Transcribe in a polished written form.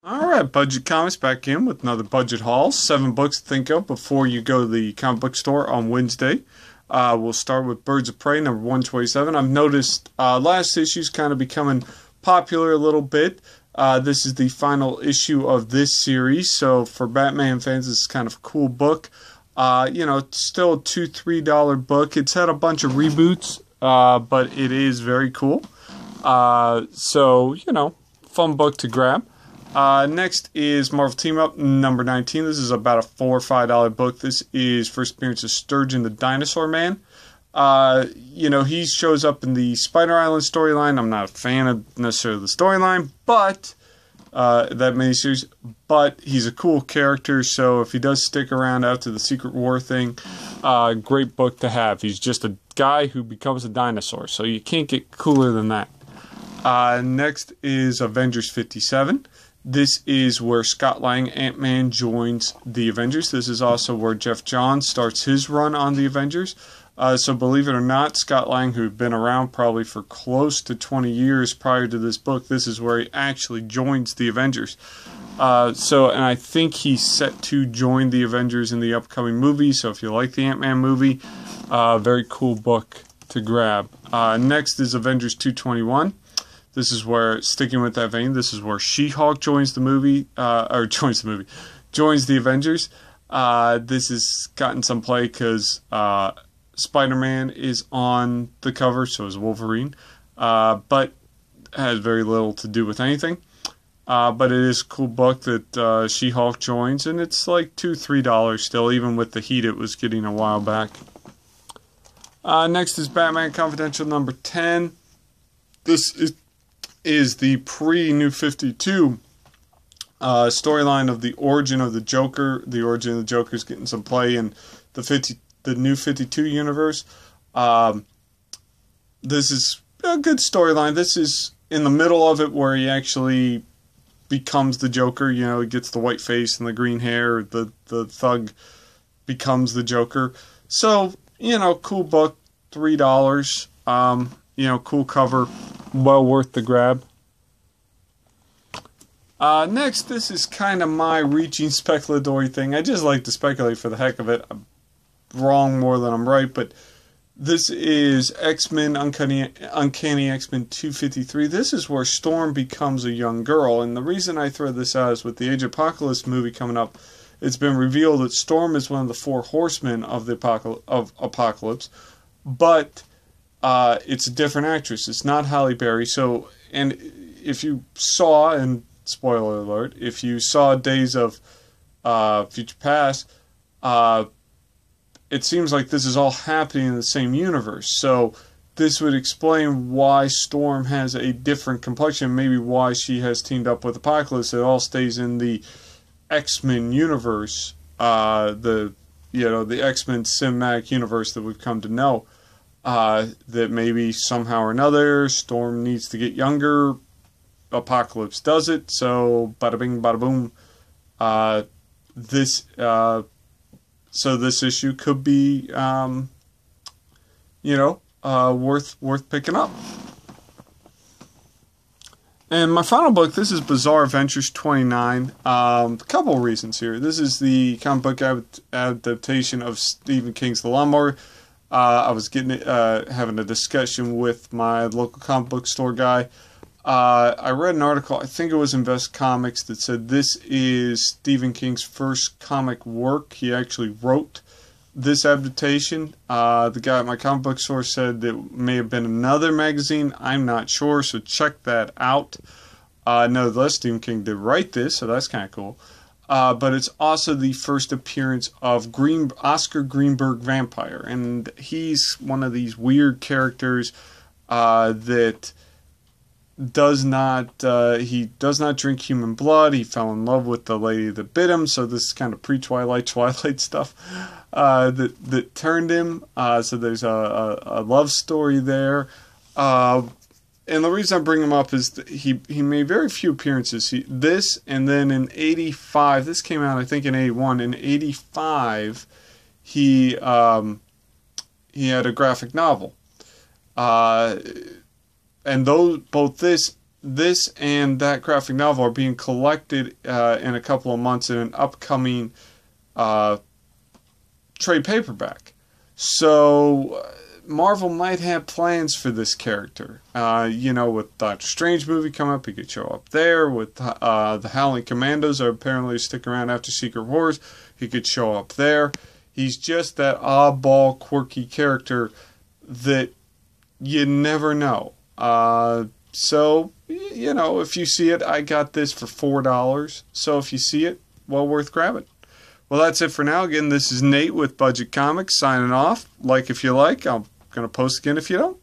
Alright, Budget Comics back in with another budget haul. 7 books to think of before you go to the comic book store on Wednesday. We'll start with Birds of Prey, number 127. I've noticed last issue's kind of becoming popular a little bit. This is the final issue of this series, so for Batman fans, this is kind of a cool book. It's still a $2-3 book. It's had a bunch of reboots, but it is very cool. Fun book to grab. Next is Marvel Team Up number 19. This is about a $4 or $5 book. This is first appearance of Sturgeon the Dinosaur Man. He shows up in the Spider Island storyline. I'm not a fan of necessarily the storyline, but that miniseries. But he's a cool character, so if he does stick around after the Secret War thing, great book to have. He's just a guy who becomes a dinosaur, so you can't get cooler than that. Next is Avengers 57. This is where Scott Lang, Ant-Man, joins the Avengers. This is also where Jeff Johns starts his run on the Avengers. So believe it or not, Scott Lang, who'd been around probably for close to 20 years prior to this book, this is where he actually joins the Avengers. And I think he's set to join the Avengers in the upcoming movie. So if you like the Ant-Man movie, very cool book to grab. Next is Avengers 221. This is where, sticking with that vein, this is where She-Hulk joins the Avengers. This has gotten some play because Spider-Man is on the cover, so is Wolverine, but has very little to do with anything. But it is a cool book that She-Hulk joins, and it's like $2-3 still, even with the heat it was getting a while back. Next is Batman Confidential number 10. This is the pre-New 52 storyline of the origin of the Joker. The origin of the Joker is getting some play in the New 52 universe. This is a good storyline. This is in the middle of it where he actually becomes the Joker. He gets the white face and the green hair. The thug becomes the Joker. So, cool book, $3. Cool cover. Well worth the grab. Next, this is kind of my reaching speculatory thing. I just like to speculate for the heck of it. I'm wrong more than I'm right, but this is X-Men, Uncanny X-Men 253. This is where Storm becomes a young girl, and the reason I throw this out is with the Age of Apocalypse movie coming up, it's been revealed that Storm is one of the 4 horsemen of the Apocalypse, but it's a different actress. It's not Halle Berry. So, and if you saw, and spoiler alert, if you saw Days of Future Past, it seems like this is all happening in the same universe. So this would explain why Storm has a different complexion, maybe why she has teamed up with Apocalypse. It all stays in the X-Men universe, the X-Men cinematic universe that we've come to know. That maybe somehow or another Storm needs to get younger, Apocalypse does it, so bada bing bada boom. This issue could be worth picking up. And my final book, this is Bizarro Ventures 29. A couple of reasons here. This is the comic book adaptation of Stephen King's The Lawnmower. I was having a discussion with my local comic book store guy. I read an article, I think it was Invest Comics, that said this is Stephen King's first comic work. He actually wrote this adaptation. The guy at my comic book store said it may have been another magazine. I'm not sure, so check that out. Nevertheless, Stephen King did write this, so that's kind of cool. But it's also the first appearance of Oscar Greenberg Vampire, and he's one of these weird characters that does not drink human blood. He fell in love with the lady that bit him, so this is kind of pre-Twilight stuff that turned him. So there's a love story there. And the reason I bring him up is that he made very few appearances. This, and then in 85, this came out I think in 81. In 85, he had a graphic novel. And both this this and that graphic novel are being collected in a couple of months in an upcoming trade paperback. So Marvel might have plans for this character. With Doctor Strange movie coming up, he could show up there. With the Howling Commandos are apparently sticking around after Secret Wars, he could show up there. He's just that oddball, quirky character that you never know. So, if you see it, I got this for $4. So if you see it, well worth grabbing. Well, that's it for now. Again, this is Nate with Budget Comics signing off. Like if you like. I'm going to post again if you don't.